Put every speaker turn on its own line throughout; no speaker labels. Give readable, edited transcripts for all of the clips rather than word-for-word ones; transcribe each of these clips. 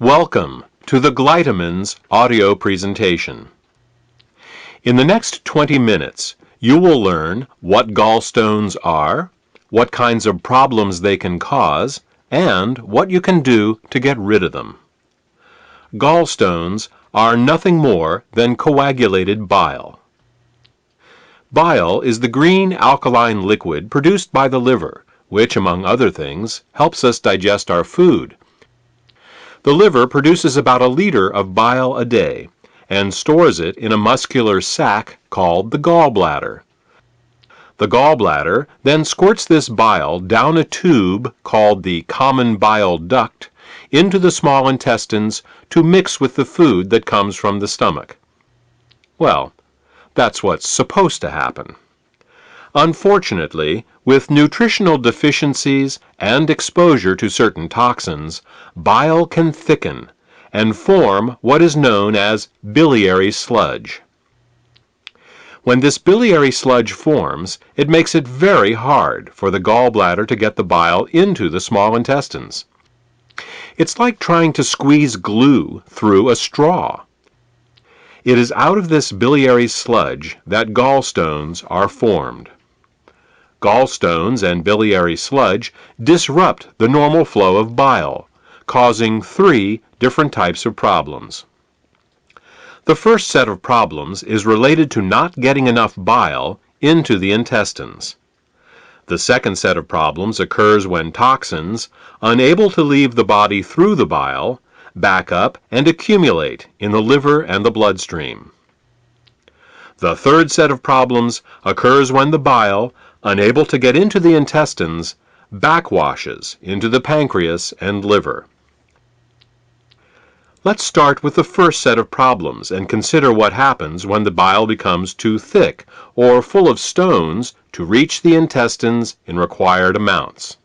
Welcome to the Glytamin's audio presentation. In the next 20 minutes, you will learn what gallstones are, what kinds of problems they can cause, and what you can do to get rid of them. Gallstones are nothing more than coagulated bile. Bile is the green alkaline liquid produced by the liver, which, among other things, helps us digest our food. The liver produces about a liter of bile a day and stores it in a muscular sac called the gallbladder. The gallbladder then squirts this bile down a tube called the common bile duct into the small intestines to mix with the food that comes from the stomach. Well, that's what's supposed to happen. Unfortunately, with nutritional deficiencies and exposure to certain toxins, bile can thicken and form what is known as biliary sludge. When this biliary sludge forms, it makes it very hard for the gallbladder to get the bile into the small intestines. It's like trying to squeeze glue through a straw. It is out of this biliary sludge that gallstones are formed. Gallstones and biliary sludge disrupt the normal flow of bile, causing 3 different types of problems. The first set of problems is related to not getting enough bile into the intestines. The second set of problems occurs when toxins, unable to leave the body through the bile, back up and accumulate in the liver and the bloodstream. The third set of problems occurs when the bile, unable to get into the intestines, backwashes into the pancreas and liver. Let's start with the first set of problems and consider what happens when the bile becomes too thick or full of stones to reach the intestines in required amounts.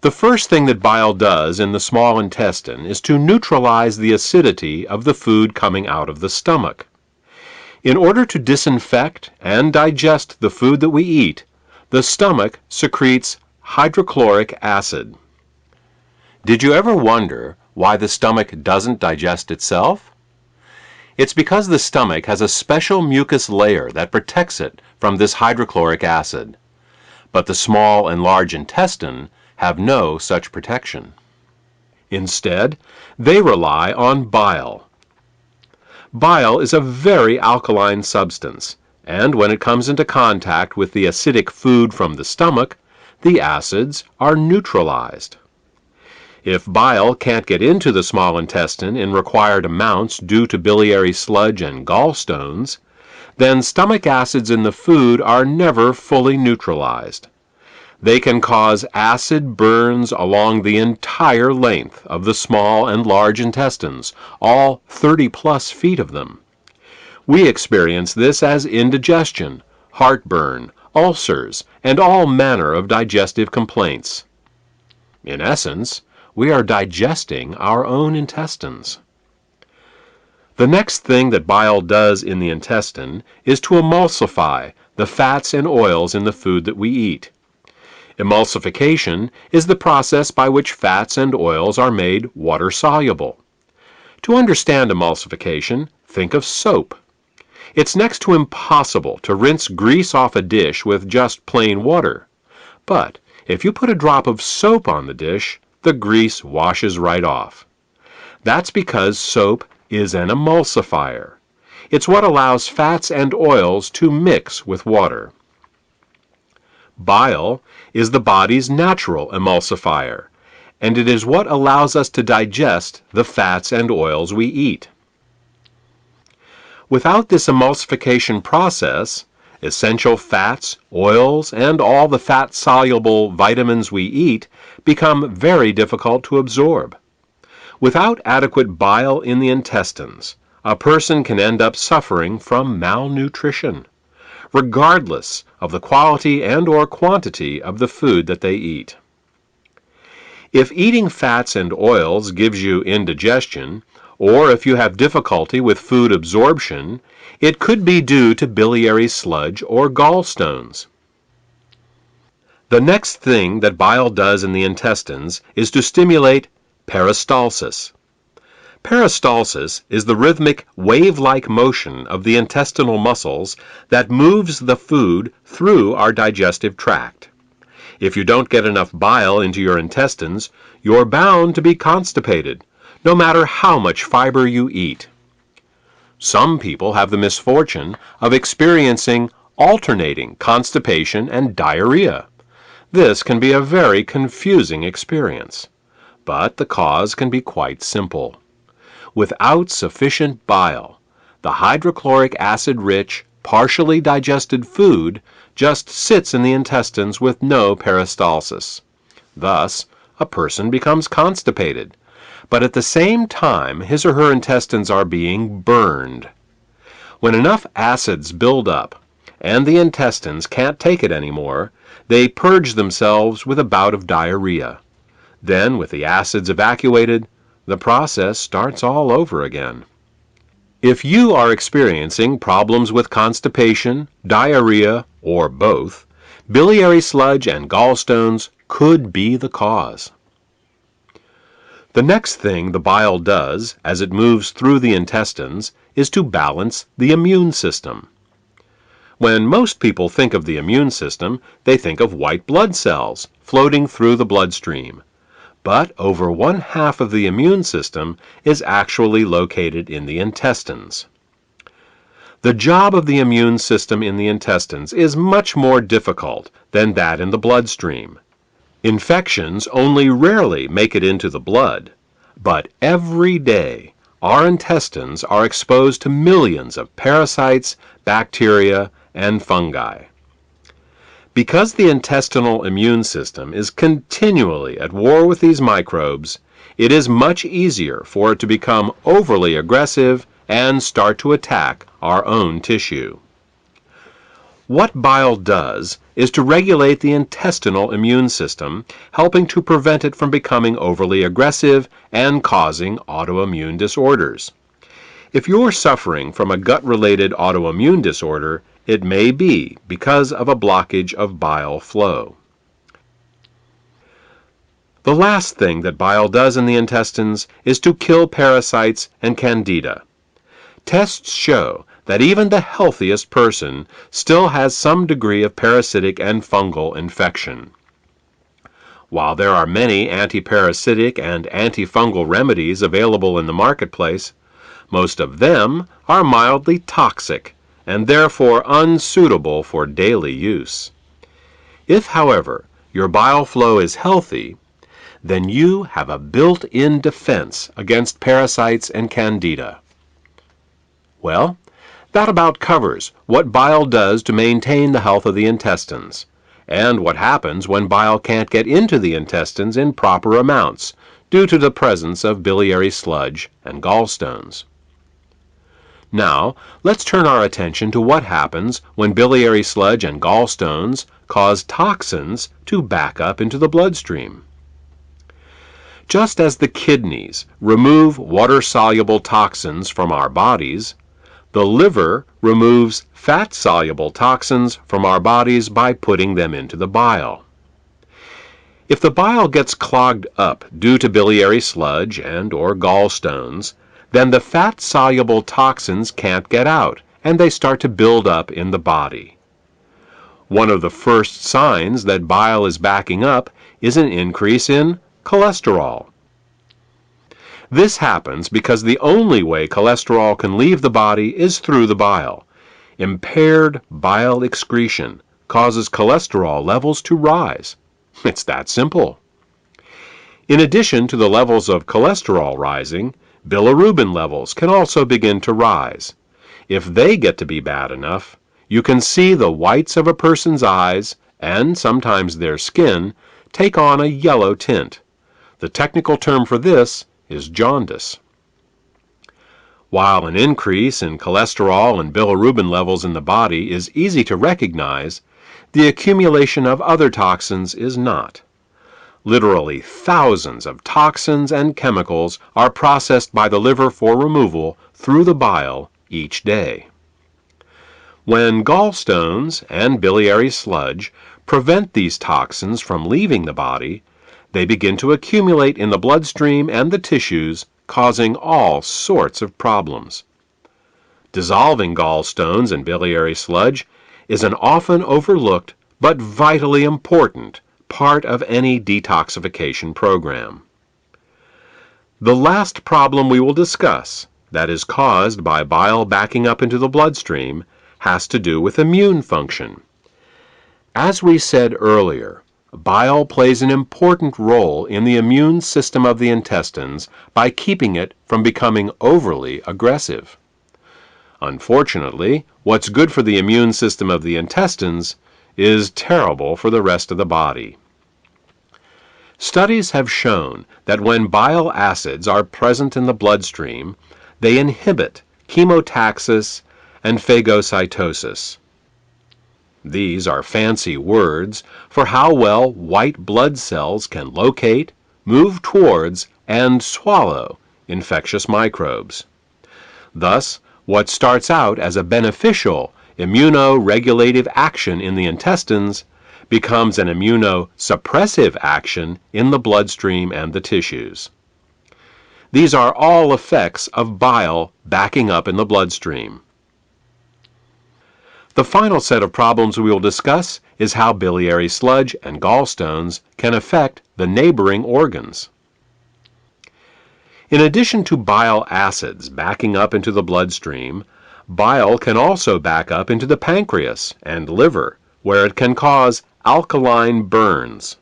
The first thing that bile does in the small intestine is to neutralize the acidity of the food coming out of the stomach. In order to disinfect and digest the food that we eat, the stomach secretes hydrochloric acid. Did you ever wonder why the stomach doesn't digest itself? It's because the stomach has a special mucus layer that protects it from this hydrochloric acid. But the small and large intestine have no such protection. Instead, they rely on bile. Bile is a very alkaline substance, and when it comes into contact with the acidic food from the stomach, the acids are neutralized. If bile can't get into the small intestine in required amounts due to biliary sludge and gallstones, then stomach acids in the food are never fully neutralized. They can cause acid burns along the entire length of the small and large intestines, all 30+ feet of them. We experience this as indigestion, heartburn, ulcers, and all manner of digestive complaints. In essence, we are digesting our own intestines. The next thing that bile does in the intestine is to emulsify the fats and oils in the food that we eat. Emulsification is the process by which fats and oils are made water-soluble. To understand emulsification, think of soap. It's next to impossible to rinse grease off a dish with just plain water. But if you put a drop of soap on the dish, the grease washes right off. That's because soap is an emulsifier. It's what allows fats and oils to mix with water. Bile is the body's natural emulsifier, and it is what allows us to digest the fats and oils we eat. Without this emulsification process, essential fats, oils, and all the fat-soluble vitamins we eat become very difficult to absorb. Without adequate bile in the intestines, a person can end up suffering from malnutrition, regardless of the quality and/or quantity of the food that they eat. If eating fats and oils gives you indigestion, or if you have difficulty with food absorption, it could be due to biliary sludge or gallstones. The next thing that bile does in the intestines is to stimulate Peristalsis. Peristalsis is the rhythmic, wave-like motion of the intestinal muscles that moves the food through our digestive tract. If you don't get enough bile into your intestines, you're bound to be constipated, no matter how much fiber you eat. Some people have the misfortune of experiencing alternating constipation and diarrhea. This can be a very confusing experience, but the cause can be quite simple. Without sufficient bile, the hydrochloric acid-rich, partially digested food just sits in the intestines with no peristalsis. Thus, a person becomes constipated, but at the same time his or her intestines are being burned. When enough acids build up and the intestines can't take it anymore, they purge themselves with a bout of diarrhea. Then, with the acids evacuated, the process starts all over again. If you are experiencing problems with constipation, diarrhea, or both, biliary sludge and gallstones could be the cause. The next thing the bile does as it moves through the intestines is to balance the immune system. When most people think of the immune system, they think of white blood cells floating through the bloodstream. But over 1/2 of the immune system is actually located in the intestines. The job of the immune system in the intestines is much more difficult than that in the bloodstream. Infections only rarely make it into the blood, but every day our intestines are exposed to millions of parasites, bacteria, and fungi. Because the intestinal immune system is continually at war with these microbes, it is much easier for it to become overly aggressive and start to attack our own tissue. What bile does is to regulate the intestinal immune system, helping to prevent it from becoming overly aggressive and causing autoimmune disorders. If you're suffering from a gut-related autoimmune disorder, it may be because of a blockage of bile flow. The last thing that bile does in the intestines is to kill parasites and candida. Tests show that even the healthiest person still has some degree of parasitic and fungal infection. While there are many antiparasitic and antifungal remedies available in the marketplace, most of them are mildly toxic and therefore unsuitable for daily use. If, however, your bile flow is healthy, then you have a built-in defense against parasites and candida. Well, that about covers what bile does to maintain the health of the intestines, and what happens when bile can't get into the intestines in proper amounts due to the presence of biliary sludge and gallstones. Now, let's turn our attention to what happens when biliary sludge and gallstones cause toxins to back up into the bloodstream. Just as the kidneys remove water-soluble toxins from our bodies, the liver removes fat-soluble toxins from our bodies by putting them into the bile. If the bile gets clogged up due to biliary sludge and/or gallstones, then the fat-soluble toxins can't get out, and they start to build up in the body. One of the first signs that bile is backing up is an increase in cholesterol. This happens because the only way cholesterol can leave the body is through the bile. Impaired bile excretion causes cholesterol levels to rise. It's that simple. In addition to the levels of cholesterol rising, bilirubin levels can also begin to rise. If they get to be bad enough, you can see the whites of a person's eyes, and sometimes their skin, take on a yellow tint. The technical term for this is jaundice. While an increase in cholesterol and bilirubin levels in the body is easy to recognize, the accumulation of other toxins is not. Literally thousands of toxins and chemicals are processed by the liver for removal through the bile each day. When gallstones and biliary sludge prevent these toxins from leaving the body, They begin to accumulate in the bloodstream and the tissues, causing all sorts of problems. Dissolving gallstones and biliary sludge is an often overlooked but vitally important part of any detoxification program. The last problem we will discuss, that is caused by bile backing up into the bloodstream, has to do with immune function. As we said earlier, bile plays an important role in the immune system of the intestines by keeping it from becoming overly aggressive. Unfortunately, what's good for the immune system of the intestines is terrible for the rest of the body. Studies have shown that when bile acids are present in the bloodstream, they inhibit chemotaxis and phagocytosis. These are fancy words for how well white blood cells can locate, move towards, and swallow infectious microbes. Thus, what starts out as a beneficial immunoregulative action in the intestines becomes an immunosuppressive action in the bloodstream and the tissues. These are all effects of bile backing up in the bloodstream. The final set of problems we will discuss is how biliary sludge and gallstones can affect the neighboring organs. In addition to bile acids backing up into the bloodstream, bile can also back up into the pancreas and liver, where it can cause alkaline burns.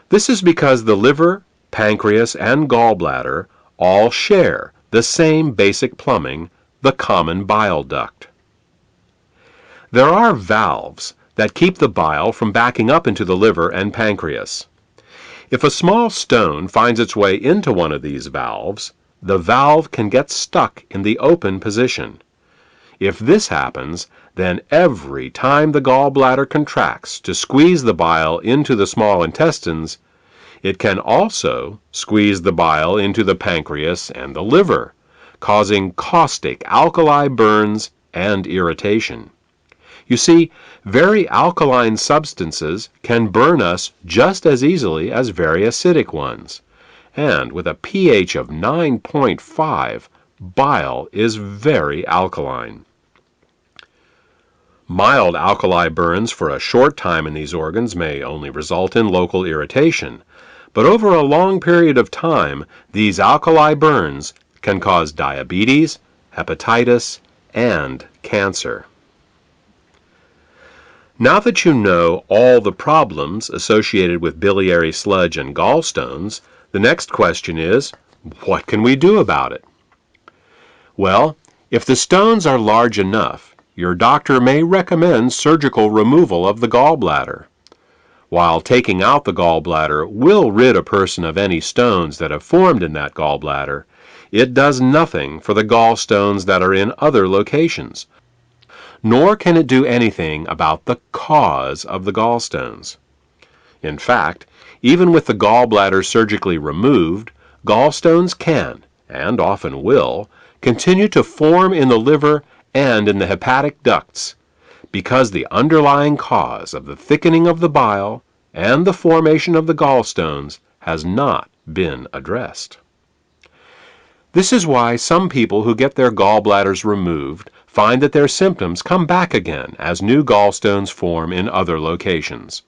This is because the liver, pancreas, and gallbladder all share the same basic plumbing, the common bile duct. There are valves that keep the bile from backing up into the liver and pancreas. If a small stone finds its way into one of these valves, the valve can get stuck in the open position. If this happens, then every time the gallbladder contracts to squeeze the bile into the small intestines, it can also squeeze the bile into the pancreas and the liver, causing caustic alkali burns and irritation. You see, very alkaline substances can burn us just as easily as very acidic ones. And with a pH of 9.5, bile is very alkaline. Mild alkali burns for a short time in these organs may only result in local irritation, but over a long period of time, these alkali burns can cause diabetes, hepatitis, and cancer. Now that you know all the problems associated with biliary sludge and gallstones, the next question is, what can we do about it? Well, if the stones are large enough, your doctor may recommend surgical removal of the gallbladder. While taking out the gallbladder will rid a person of any stones that have formed in that gallbladder, it does nothing for the gallstones that are in other locations, nor can it do anything about the cause of the gallstones. In fact, even with the gallbladder surgically removed, gallstones can, and often will, continue to form in the liver and in the hepatic ducts, because the underlying cause of the thickening of the bile and the formation of the gallstones has not been addressed. This is why some people who get their gallbladders removed find that their symptoms come back again as new gallstones form in other locations.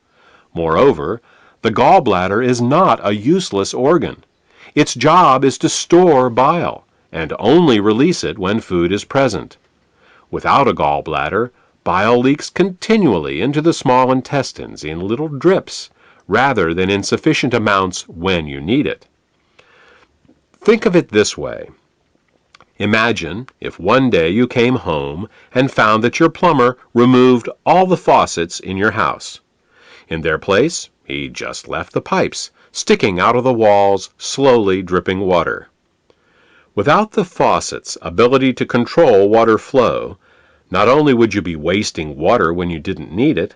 Moreover, the gallbladder is not a useless organ. Its job is to store bile and only release it when food is present. Without a gallbladder, bile leaks continually into the small intestines in little drips, rather than in sufficient amounts when you need it. Think of it this way. Imagine if one day you came home and found that your plumber removed all the faucets in your house. In their place, he just left the pipes, sticking out of the walls, slowly dripping water. Without the faucet's ability to control water flow, not only would you be wasting water when you didn't need it,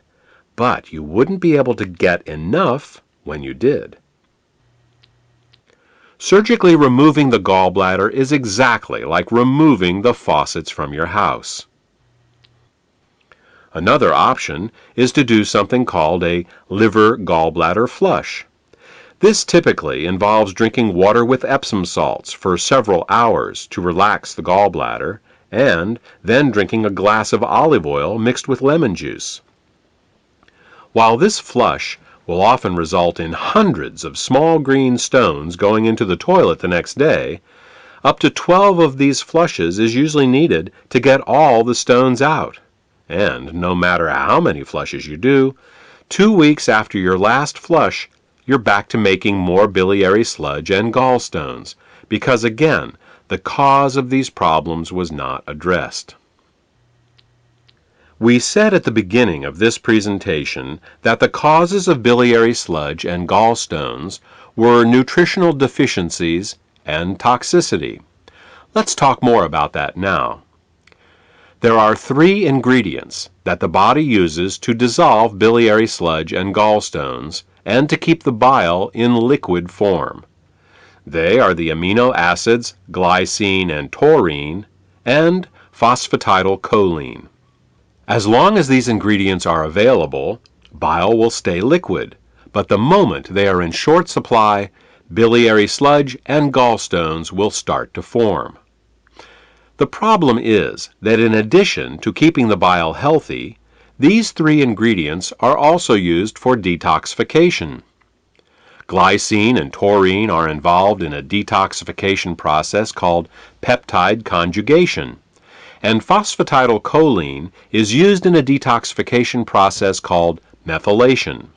but you wouldn't be able to get enough when you did. Surgically removing the gallbladder is exactly like removing the faucets from your house. Another option is to do something called a liver gallbladder flush. This typically involves drinking water with Epsom salts for several hours to relax the gallbladder, and then drinking a glass of olive oil mixed with lemon juice. While this flush will often result in hundreds of small green stones going into the toilet the next day, up to 12 of these flushes is usually needed to get all the stones out. And no matter how many flushes you do, 2 weeks after your last flush, you're back to making more biliary sludge and gallstones, because again, the cause of these problems was not addressed. We said at the beginning of this presentation that the causes of biliary sludge and gallstones were nutritional deficiencies and toxicity. Let's talk more about that now. There are 3 ingredients that the body uses to dissolve biliary sludge and gallstones and to keep the bile in liquid form. They are the amino acids glycine and taurine and phosphatidylcholine. As long as these ingredients are available, bile will stay liquid, but the moment they are in short supply, biliary sludge and gallstones will start to form. The problem is that in addition to keeping the bile healthy, these 3 ingredients are also used for detoxification. Glycine and taurine are involved in a detoxification process called peptide conjugation, and phosphatidylcholine is used in a detoxification process called methylation.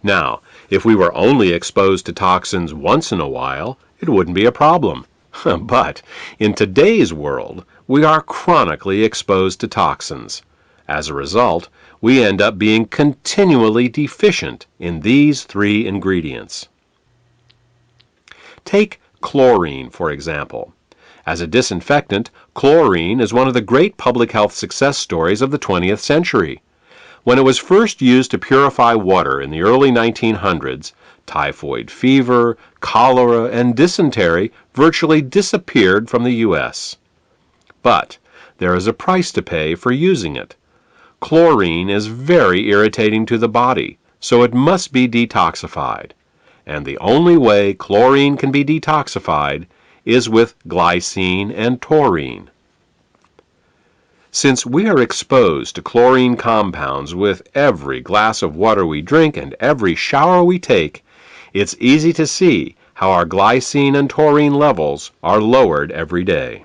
Now, if we were only exposed to toxins once in a while, it wouldn't be a problem. But in today's world, we are chronically exposed to toxins. As a result, we end up being continually deficient in these 3 ingredients. Take chlorine, for example. As a disinfectant, chlorine is one of the great public health success stories of the 20th century. When it was first used to purify water in the early 1900s, typhoid fever, cholera, and dysentery virtually disappeared from the U.S. But there is a price to pay for using it. Chlorine is very irritating to the body, so it must be detoxified. And the only way chlorine can be detoxified is with glycine and taurine. Since we are exposed to chlorine compounds with every glass of water we drink and every shower we take, it's easy to see how our glycine and taurine levels are lowered every day.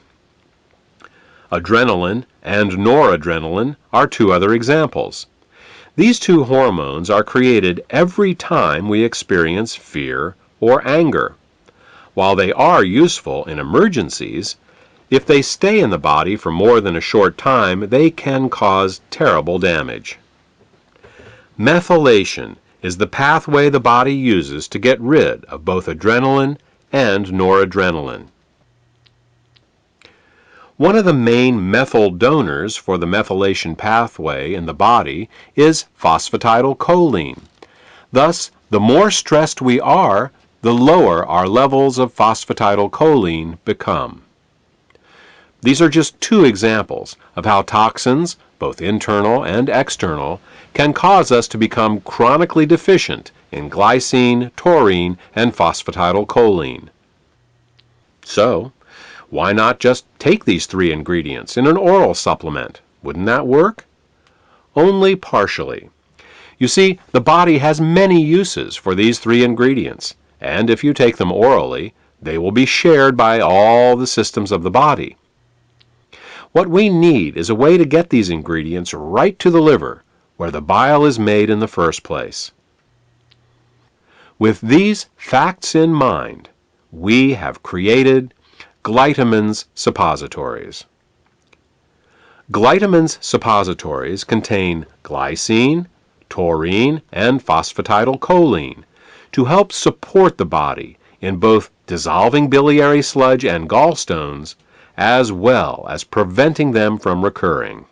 Adrenaline and noradrenaline are 2 other examples. These 2 hormones are created every time we experience fear or anger. While they are useful in emergencies, if they stay in the body for more than a short time, they can cause terrible damage. Methylation is the pathway the body uses to get rid of both adrenaline and noradrenaline. One of the main methyl donors for the methylation pathway in the body is phosphatidylcholine. Thus, the more stressed we are, the lower our levels of phosphatidylcholine become. These are just 2 examples of how toxins, both internal and external, can cause us to become chronically deficient in glycine, taurine, and phosphatidylcholine. So, why not just take these 3 ingredients in an oral supplement? Wouldn't that work? Only partially. You see, the body has many uses for these 3 ingredients, and if you take them orally, they will be shared by all the systems of the body. What we need is a way to get these ingredients right to the liver, where the bile is made in the first place. With these facts in mind, we have created Glytamin's suppositories. Glytamin's suppositories contain glycine, taurine, and phosphatidylcholine to help support the body in both dissolving biliary sludge and gallstones, as well as preventing them from recurring.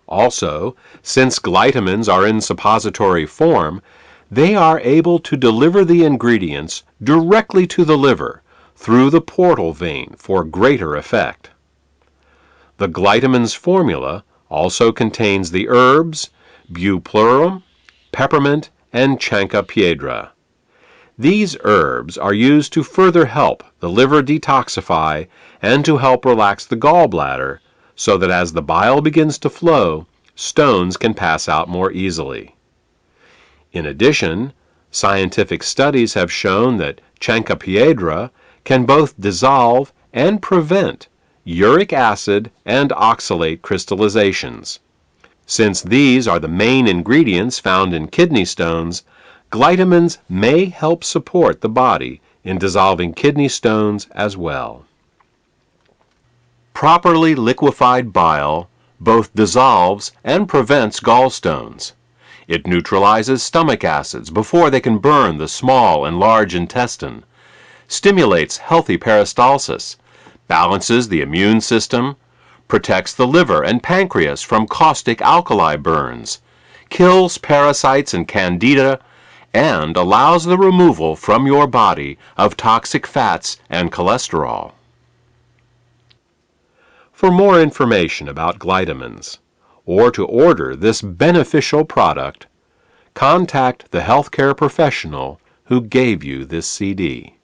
Also, since glytamins are in suppository form, they are able to deliver the ingredients directly to the liver through the portal vein for greater effect. The Glytamin's formula also contains the herbs bupleurum, peppermint, and chancca piedra. These herbs are used to further help the liver detoxify and to help relax the gallbladder so that as the bile begins to flow, stones can pass out more easily. In addition, scientific studies have shown that chancropiedra can both dissolve and prevent uric acid and oxalate crystallizations. Since these are the main ingredients found in kidney stones, glytamins may help support the body in dissolving kidney stones as well. Properly liquefied bile both dissolves and prevents gallstones. It neutralizes stomach acids before they can burn the small and large intestine, stimulates healthy peristalsis, balances the immune system, protects the liver and pancreas from caustic alkali burns, kills parasites and candida, and allows the removal from your body of toxic fats and cholesterol. For more information about glytamins, or to order this beneficial product, contact the healthcare professional who gave you this CD.